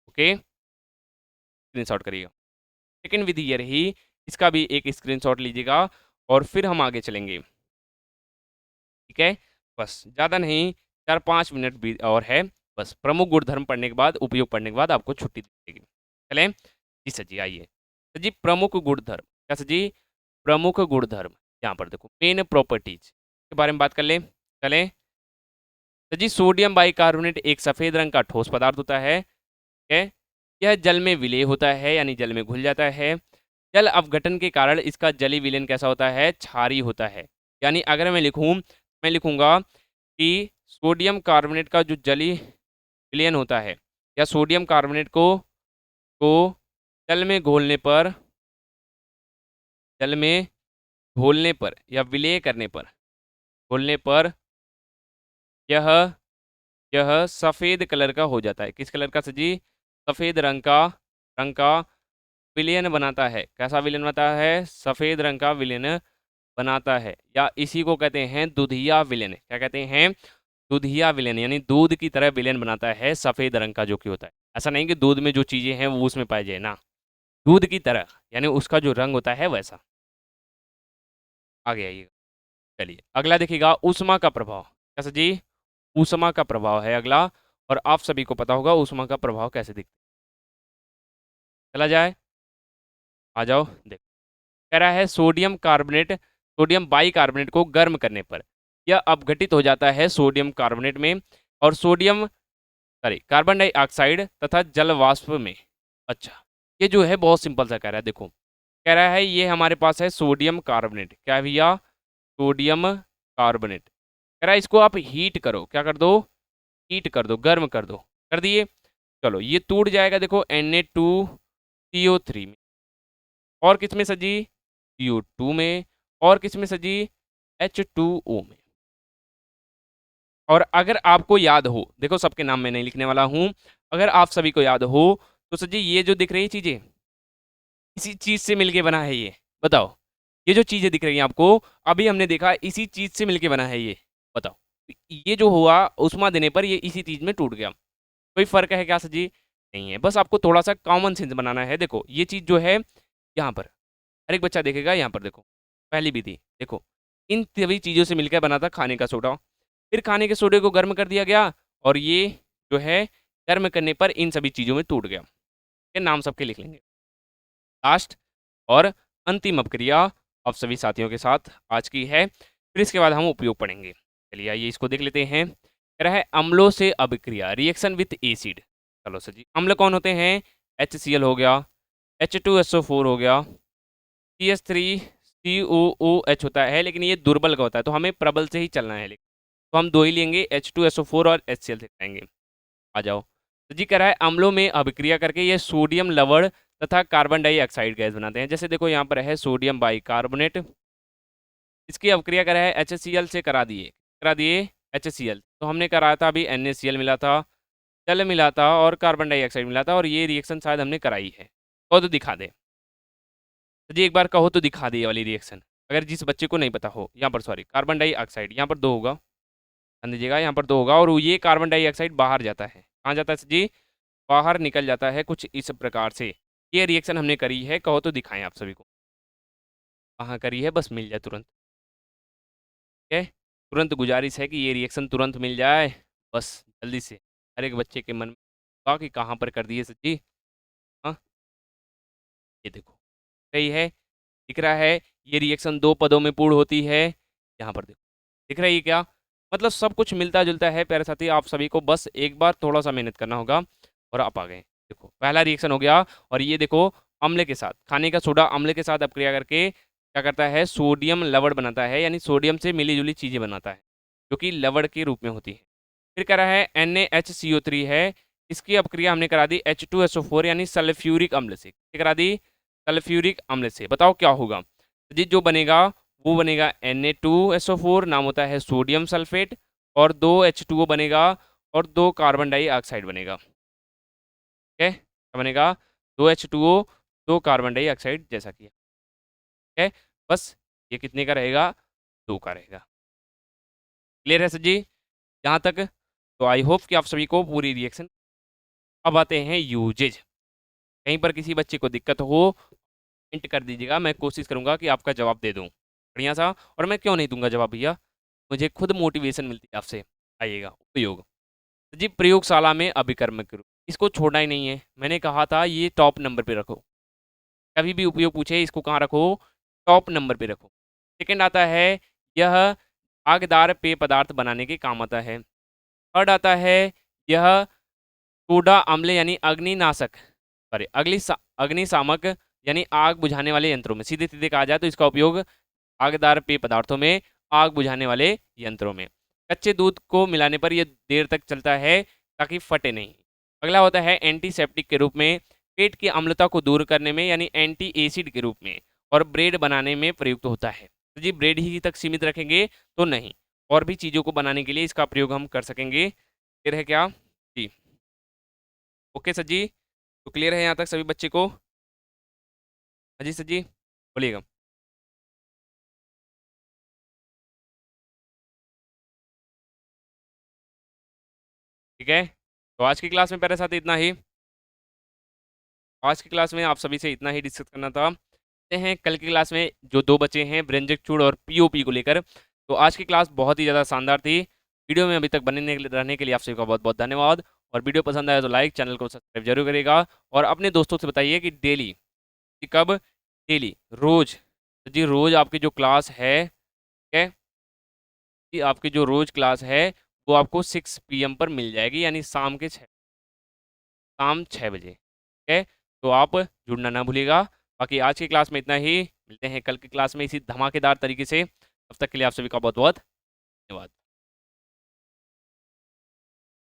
ओके, स्क्रीनशॉट करिएगा। सेकंड विधि ये रही, इसका भी एक स्क्रीनशॉट लीजिएगा और फिर हम आगे चलेंगे। ठीक है, बस ज़्यादा नहीं, 4-5 मिनट भी और है। बस प्रमुख गुणधर्म पढ़ने के बाद, उपयोग पढ़ने के बाद आपको छुट्टी दी जाएगी। चलें जी सर जी, आइए सर जी प्रमुख गुणधर्म। क्या सर जी? प्रमुख गुणधर्म। यहाँ पर देखो मेन प्रॉपर्टीज के बारे में बात कर लें। चलें सर जी, सोडियम बाइकार्बोनेट एक सफ़ेद रंग का ठोस पदार्थ होता है। ठीक है, यह जल में विलेय होता है यानी जल में घुल जाता है। जल अपघटन के कारण इसका जली विलयन कैसा होता है? क्षारीय होता है। यानी अगर मैं लिखूं, मैं लिखूंगा कि सोडियम कार्बोनेट का जो जली विलयन होता है या सोडियम कार्बोनेट को जल में घोलने पर, जल में घोलने पर या विलेय करने पर, घोलने पर यह यह सफ़ेद कलर का हो जाता है। किस कलर का सर जी? सफ़ेद रंग का विलयन बनाता है। कैसा विलयन बनाता है? सफ़ेद रंग का विलयन बनाता है, या इसी को कहते हैं दुधिया विलयन। क्या कहते हैं? दुधिया विलयन, यानी दूध की तरह विलयन बनाता है सफ़ेद रंग का जो कि होता है। ऐसा नहीं कि दूध में जो चीज़ें हैं वो उसमें पाई जाए ना, दूध की तरह, यानी उसका जो रंग होता है वैसा। आगे आइएगा। चलिए अगला देखिएगा, ऊष्मा का प्रभाव। क्या सर जी? ऊष्मा का प्रभाव है अगला। और आप सभी को पता होगा ऊष्मा का प्रभाव कैसे दिखता है। चला जाए, आ जाओ देखो। कह रहा है सोडियम कार्बोनेट, सोडियम बाइकार्बोनेट को गर्म करने पर यह अपघटित हो जाता है सोडियम कार्बोनेट में और सोडियम, सॉरी, कार्बन डाइऑक्साइड तथा जल वाष्प में। अच्छा, ये जो है बहुत सिंपल सा कह रहा है। देखो कह रहा है ये हमारे पास है सोडियम कार्बोनेट। क्या है भैया? Sodium carbonate. कह रहा है इसको आप हीट करो। क्या कर दो? हीट कर दो, गर्म कर दो। कर दिए? चलो ये टूट जाएगा देखो Na2CO3 में। और किस में सजी? CO2 में। और किस में सजी? H2O में। और अगर आपको याद हो, देखो सबके नाम मैं नहीं लिखने वाला हूं, अगर आप सभी को याद हो तो सजी ये जो दिख रही चीजें इसी चीज से मिलके बना है ये। बताओ, ये जो चीजें दिख रही हैं आपको, अभी हमने देखा इसी चीज से मिलके बना है ये। बताओ, ये जो हुआ उष्मा देने पर ये इसी चीज में टूट गया। कोई फर्क है क्या सजी? नहीं है, बस आपको थोड़ा सा कॉमन सेंस बनाना है। देखो ये चीज जो है यहाँ पर हर एक बच्चा देखेगा, यहाँ पर देखो पहली विधि देखो, इन सभी चीज़ों से मिलकर बना था खाने का सोडा। फिर खाने के सोडे को गर्म कर दिया गया और ये जो है गर्म करने पर इन सभी चीज़ों में टूट गया। ये नाम सबके लिख लेंगे। लास्ट और अंतिम अपक्रिया अब सभी साथियों के साथ आज की है, फिर इसके बाद हम उपयोग पढ़ेंगे। चलिए आइए इसको देख लेते हैं। कह रहा है अम्लों से अभिक्रिया, रिएक्शन विथ एसिड। चलो सर जी, अम्ल कौन होते हैं? HCl हो गया, H2SO4 हो गया, CH3COOH होता है, लेकिन ये दुर्बल का होता है तो हमें प्रबल से ही चलना है। लेकिन तो हम दो ही लेंगे, H2SO4 और HCl से कराएंगे। आ जाओ। तो जी कह रहा है अम्लों में अभिक्रिया करके ये सोडियम लवण तथा कार्बन डाइऑक्साइड गैस बनाते हैं। जैसे देखो यहाँ पर है सोडियम बाइकार्बोनेट, इसकी अभिक्रिया करा है HCl से करा दिए HCl। तो हमने कराया था अभी NaCl मिला था, जल मिला था और कार्बन डाइऑक्साइड मिला था, और ये रिएक्शन शायद हमने कराई है। तो दिखा दे तो जी, एक बार कहो तो दिखा दे ये वाली रिएक्शन, अगर जिस बच्चे को नहीं पता हो। यहाँ पर सॉरी, कार्बन डाइऑक्साइड यहाँ पर 2 होगा, ध्यान दीजिएगा, यहाँ पर 2 होगा और ये कार्बन डाइऑक्साइड बाहर जाता है। कहाँ जाता है जी? बाहर निकल जाता है कुछ इस प्रकार से। ये रिएक्शन हमने करी है, कहो तो दिखाएं आप सभी को कहाँ करी है, बस मिल जाए तुरंत। ठीक है, तुरंत गुजारिश है कि ये रिएक्शन तुरंत मिल जाए, बस जल्दी से। हर एक बच्चे के मन में होगा कि कहाँ पर कर दिए सर जी। हाँ, ये देखो सही है, दिख रहा है। ये रिएक्शन दो पदों में पूर्ण होती है, यहाँ पर देखो दिख रहा है ये क्या, मतलब सब कुछ मिलता जुलता है प्यारे साथी। आप सभी को बस एक बार थोड़ा सा मेहनत करना होगा और आप आ गए। देखो पहला रिएक्शन हो गया, और ये देखो अम्ल के साथ, खाने का सोडा अम्ल के साथ अपक्रिया करके क्या करता है, सोडियम लवण बनाता है, यानी सोडियम से मिली जुली चीजें बनाता है, जो कि लवण के रूप में होती है। फिर कह रहा है NaHCO3 है, इसकी अपक्रिया हमने करा दी H2SO4 यानी सल्फ्यूरिक अम्ल से। क्या करा दी, सल्फ्यूरिक अम्ल से। बताओ क्या होगा जी, जो बनेगा वो बनेगा Na2SO4, नाम होता है सोडियम सल्फेट, और दो H2O बनेगा, और दो कार्बन डाइऑक्साइड बनेगा। ठीक है, क्या बनेगा, दो H2O, दो कार्बन डाइऑक्साइड, जैसा कि है। बस ये कितने का रहेगा, दो का रहेगा। क्लियर है सर जी यहाँ तक? तो आई होप कि आप सभी को पूरी रिएक्शन। अब आते हैं यूजेज। कहीं पर किसी बच्चे को दिक्कत हो, हिंट कर दीजिएगा, मैं कोशिश करूंगा कि आपका जवाब दे दूं बढ़िया सा। और मैं क्यों नहीं दूंगा जवाब भैया, मुझे खुद मोटिवेशन मिलती है आपसे। आइएगा उपयोग जी, प्रयोगशाला में अभिकर्मक रूप, इसको छोड़ना ही नहीं है। मैंने कहा था ये टॉप नंबर पे रखो, कभी भी उपयोग पूछे इसको कहाँ रखो, टॉप नंबर पे रखो। सेकंड आता है, यह आगदार पेय पदार्थ बनाने के काम आता है। थर्ड आता है, यह सोडा अम्ल यानी अग्निनाशक, सॉरी अग्निशामक यानी आग बुझाने वाले यंत्रों में, सीधे सीधे कहा जाए तो इसका उपयोग आगदार पेय पदार्थों में, आग बुझाने वाले यंत्रों में। कच्चे दूध को मिलाने पर यह देर तक चलता है ताकि फटे नहीं। अगला होता है एंटीसेप्टिक के रूप में, पेट की अम्लता को दूर करने में यानी एंटी एसिड के रूप में, और ब्रेड बनाने में प्रयुक्त होता है। तो जी ब्रेड ही तक सीमित रखेंगे तो नहीं, और भी चीज़ों को बनाने के लिए इसका प्रयोग हम कर सकेंगे। फिर है क्या जी, ओके सर जी, तो क्लियर है यहाँ तक सभी बच्चे को? हाँ जी सर जी, बोलिएगा। ठीक है, तो आज की क्लास में मेरे साथ इतना ही। आज की क्लास में आप सभी से इतना ही डिस्कस करना था। मिलते हैं कल की क्लास में, जो दो बचे हैं ब्रेंजक चूड़ और पीओपी को लेकर। तो आज की क्लास बहुत ही ज़्यादा शानदार थी। वीडियो में अभी तक बने रहने के लिए आप सभी का बहुत बहुत धन्यवाद। और वीडियो पसंद आया तो लाइक, चैनल को सब्सक्राइब जरूर करेगा, और अपने दोस्तों से बताइए कि डेली, कि कब, डेली रोज, तो जी रोज आपकी जो क्लास है, ठीक है, कि आपकी जो रोज क्लास है वो आपको 6 PM पर मिल जाएगी, यानी शाम 6 बजे। ठीक है, तो आप जुड़ना ना भूलिएगा। बाकी आज की क्लास में इतना ही, मिलते हैं कल की क्लास में इसी धमाकेदार तरीके से। तब तक के लिए आप सभी का बहुत बहुत धन्यवाद।